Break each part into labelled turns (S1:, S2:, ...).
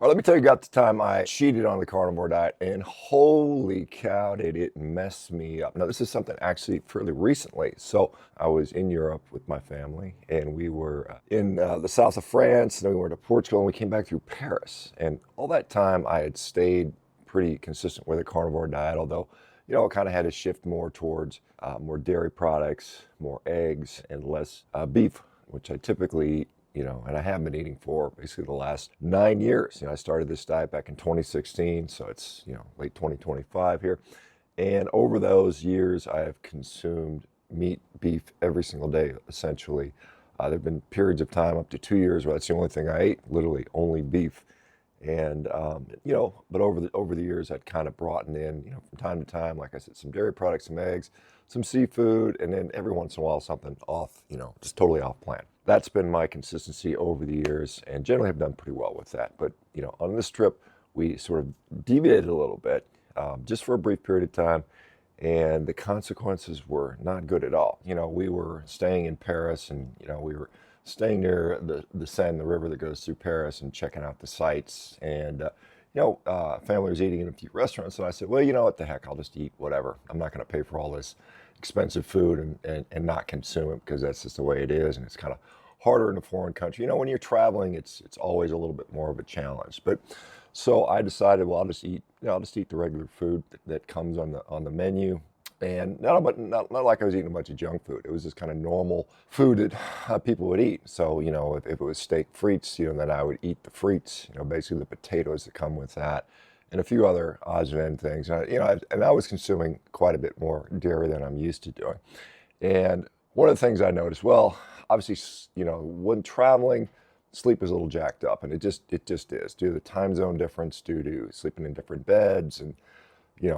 S1: All right, let me tell you about the time I cheated on the carnivore diet, and holy cow, did it mess me up. Now, this is something actually fairly recently. So, I was in Europe with my family, and we were in the south of France, and then we went to Portugal, and we came back through Paris. And all that time, I had stayed pretty consistent with a carnivore diet, although, I kind of had to shift more towards more dairy products, more eggs, and less beef, which I typically eat, and I have been eating for basically the last 9 years. I started this diet back in 2016, so it's, late 2025 here. And over those years, I have consumed meat, beef every single day, essentially. There have been periods of time up to 2 years where that's the only thing I ate, literally only beef. And but over the years, I'd kind of brought in, from time to time, like I said, some dairy products, some eggs, some seafood, and then every once in a while something off, just totally off plan. That's been my consistency over the years, and generally have done pretty well with that. But on this trip, we sort of deviated a little bit, just for a brief period of time, and the consequences were not good at all. We were staying in Paris, and we were staying near the Seine, the river that goes through Paris, and checking out the sights. And family was eating in a few restaurants, and I said, well, what the heck, I'll just eat whatever. I'm not going to pay for all this expensive food and not consume it, because that's just the way it is, and it's kind of harder in a foreign country. When you're traveling, it's always a little bit more of a challenge. But so I decided, well, I'll just eat the regular food that comes on the menu. And not like I was eating a bunch of junk food. It was just kind of normal food that people would eat. So, if it was steak frites, then I would eat the frites, basically the potatoes that come with that, and a few other odds and end things. And I was consuming quite a bit more dairy than I'm used to doing. And one of the things I noticed, well, obviously, when traveling, sleep is a little jacked up, and it just is, due to the time zone difference, due to sleeping in different beds, and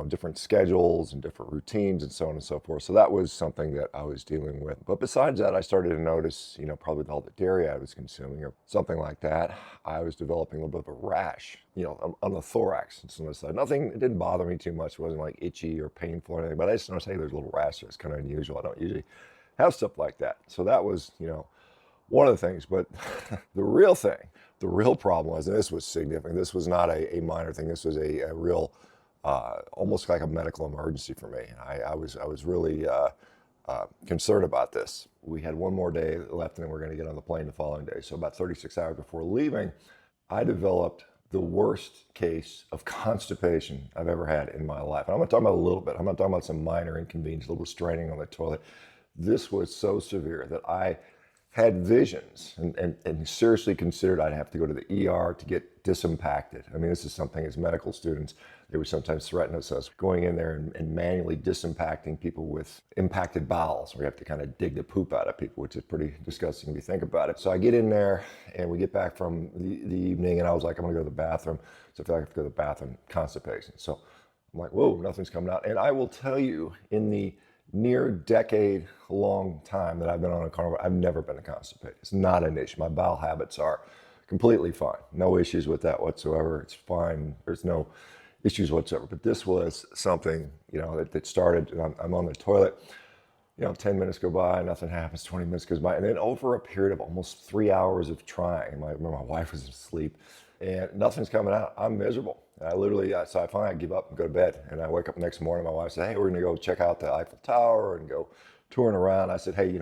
S1: different schedules and different routines and so on and so forth. So that was something that I was dealing with. But besides that, I started to notice, probably with all the dairy I was consuming or something like that, I was developing a little bit of a rash, on the thorax and on the side. Nothing, it didn't bother me too much. It wasn't like itchy or painful or anything, but I just noticed, hey, there's a little rash. It's kind of unusual. I don't usually have stuff like that. So that was, one of the things. But the real thing, the real problem was, and this was significant, this was not a minor thing, this was a real, almost like a medical emergency for me. I was really concerned about this. We had one more day left, and then we're going to get on the plane the following day. So about 36 hours before leaving, I developed the worst case of constipation I've ever had in my life. And I'm not talking about a little bit. I'm not talking about some minor inconvenience, a little straining on the toilet. This was so severe that I had visions and seriously considered I'd have to go to the ER to get disimpacted. I mean, this is something, as medical students, they would sometimes threaten us going in there and manually disimpacting people with impacted bowels. We have to kind of dig the poop out of people, which is pretty disgusting if you think about it. So I get in there, and we get back from the evening, and I was like, I'm gonna go to the bathroom. So I feel like I have to go to the bathroom, constipation. So I'm like, whoa, nothing's coming out. And I will tell you, in the near decade long time that I've been on a carnivore, I've never been constipated. It's not an issue. My bowel habits are completely fine. No issues with that whatsoever. It's fine. There's no issues whatsoever. But this was something, that started, and I'm on the toilet, 10 minutes go by, nothing happens, 20 minutes goes by. And then over a period of almost 3 hours of trying, I remember my wife was asleep, and nothing's coming out. I'm miserable. And I literally, so I finally give up and go to bed. And I wake up the next morning, my wife said, hey, we're going to go check out the Eiffel Tower and go touring around. I said, hey,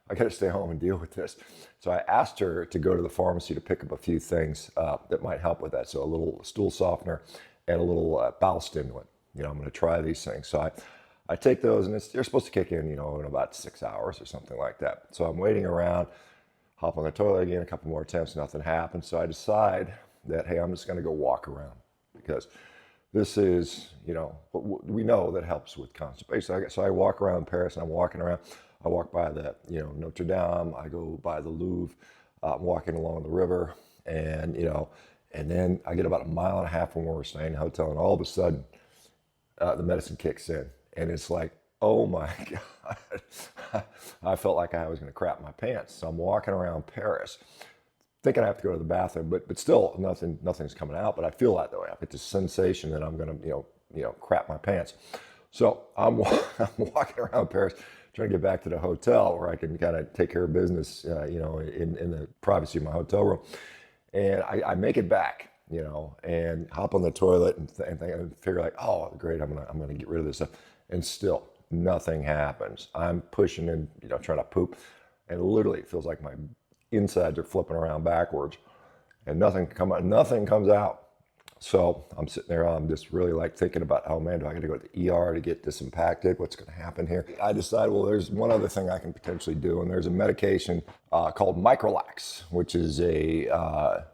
S1: I got to stay home and deal with this. So I asked her to go to the pharmacy to pick up a few things that might help with that. So a little stool softener and a little bowel stimulant. I'm going to try these things. So I take those, and they're supposed to kick in, in about 6 hours or something like that. So I'm waiting around, hop on the toilet again, a couple more attempts, nothing happens. So I decide that, hey, I'm just going to go walk around, because this is, what we know that helps with constipation. So I walk around Paris, and I'm walking around. I walk by the, Notre Dame. I go by the Louvre. I'm walking along the river, and, and then I get about a mile and a half from where we're staying in the hotel, and all of a sudden, the medicine kicks in. And it's like, oh my God. I felt like I was going to crap my pants. So I'm walking around Paris, thinking I have to go to the bathroom, but still nothing's coming out. But I feel that way. I get this sensation that I'm going to, crap my pants. So I'm walking around Paris, trying to get back to the hotel where I can kind of take care of business, in the privacy of my hotel room. And I make it back. and hop on the toilet and figure like, oh, great, I'm gonna get rid of this stuff, and still nothing happens. I'm pushing in, trying to poop, and literally it feels like my insides are flipping around backwards, and nothing comes out. So I'm sitting there, I'm just really like thinking about, oh man, do I got to go to the ER to get this impacted? What's going to happen here? I decided, well, there's one other thing I can potentially do, and there's a medication called Microlax, which is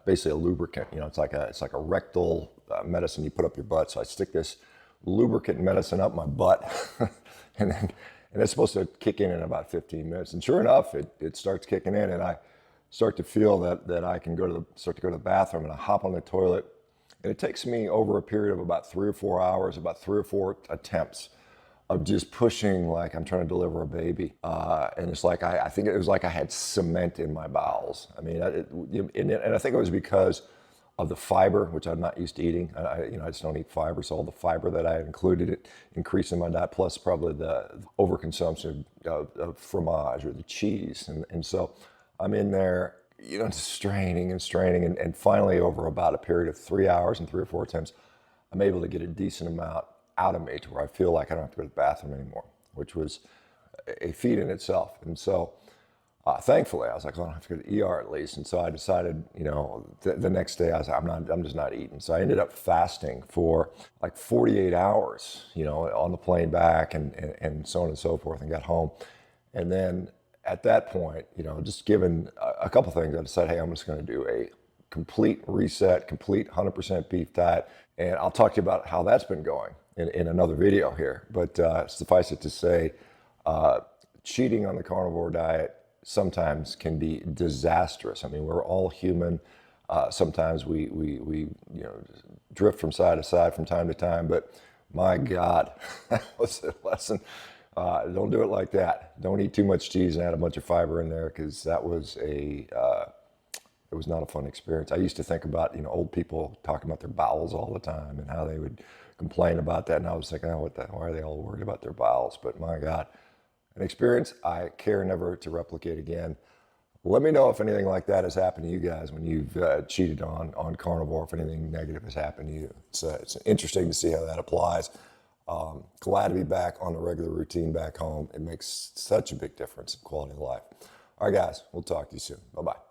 S1: basically a lubricant. It's like a rectal medicine you put up your butt. So I stick this lubricant medicine up my butt, and it's supposed to kick in about 15 minutes. And sure enough, it starts kicking in, and I start to feel that I can start to go to the bathroom, and I hop on the toilet. And it takes me over a period of about 3 or 4 hours, about 3 or 4 attempts of just pushing like I'm trying to deliver a baby. And it's like, I think it was like I had cement in my bowels. I mean, and I think it was because of the fiber, which I'm not used to eating. I just don't eat fiber. So all the fiber that I had included, it increased in my diet, plus probably the overconsumption of fromage or the cheese. And so I'm in there, just straining and finally over about a period of 3 hours and 3 or 4 attempts, I'm able to get a decent amount out of me to where I feel like I don't have to go to the bathroom anymore, which was a feat in itself. And so thankfully I was like, well, I don't have to go to the ER at least. And so I decided, the next day I was like, I'm just not eating. So I ended up fasting for like 48 hours, on the plane back and so on and so forth, and got home. And then at that point, just given a couple things, I decided, hey, I'm just going to do a complete reset, complete 100% beef diet. And I'll talk to you about how that's been going in another video here. But suffice it to say, cheating on the carnivore diet sometimes can be disastrous. I mean, we're all human. Sometimes we drift from side to side from time to time. But my God, that was a lesson. Don't do it like that. Don't eat too much cheese and add a bunch of fiber in there, because that was it was not a fun experience. I used to think about, old people talking about their bowels all the time and how they would complain about that. And I was thinking, oh, why are they all worried about their bowels? But my God, an experience I care never to replicate again. Let me know if anything like that has happened to you guys when you've cheated on carnivore, if anything negative has happened to you. It's interesting to see how that applies. Glad to be back on the regular routine back home. It makes such a big difference in quality of life. All right, guys, we'll talk to you soon. Bye-bye.